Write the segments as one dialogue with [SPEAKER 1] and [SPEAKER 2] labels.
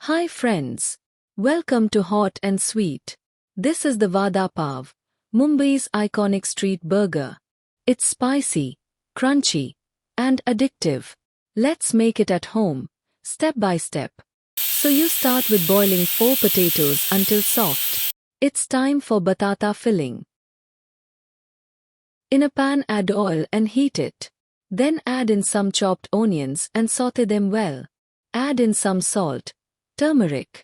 [SPEAKER 1] Hi friends. Welcome to Hott and Sweet. This is the Vada Pav, Mumbai's iconic street burger. It's spicy, crunchy, and addictive. Let's make it at home, step by step. So you start with boiling 4 potatoes until soft. It's time for batata filling. In a pan add oil and heat it. Then add in some chopped onions and saute them well. Add in some salt, turmeric.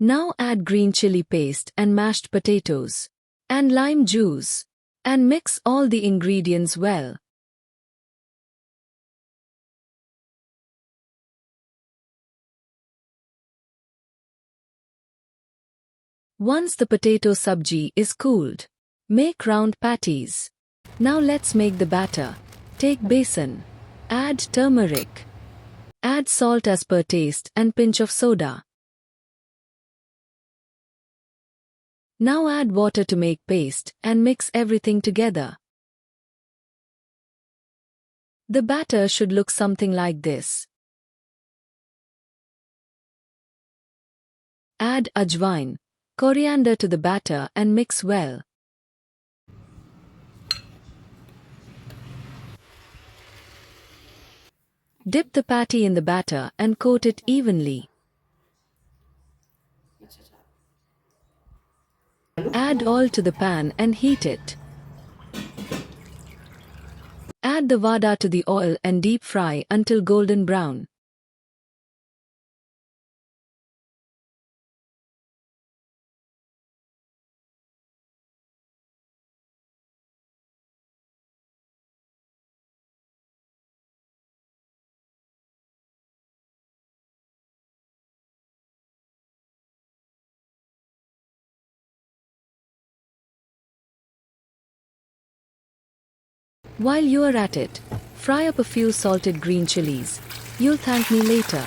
[SPEAKER 1] Now add green chili paste and mashed potatoes. And lime juice. And mix all the ingredients well. Once the potato sabji is cooled, make round patties. Now let's make the batter. Take besan. Add turmeric. Add salt as per taste and pinch of soda. Now add water to make paste and mix everything together. The batter should look something like this. Add ajwain, coriander to the batter and mix well. Dip the patty in the batter and coat it evenly. Add oil to the pan and heat it. Add the vada to the oil and deep fry until golden brown. While you are at it, fry up a few salted green chilies. You'll thank me later.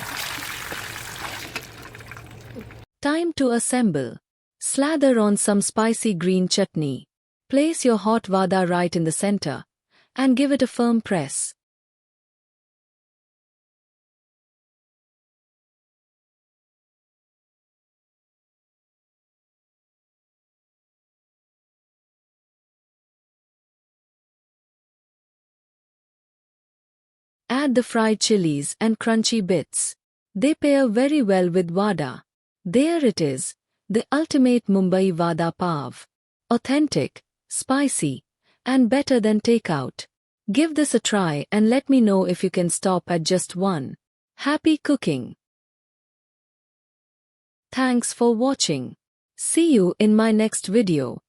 [SPEAKER 1] Time to assemble. Slather on some spicy green chutney. Place your hot vada right in the center and give it a firm press. Add the fried chilies and crunchy bits. They pair very well with vada. There it is, the ultimate Mumbai Vada Pav. Authentic, spicy, and better than takeout. Give this a try and let me know if you can stop at just one. Happy cooking! Thanks for watching. See you in my next video.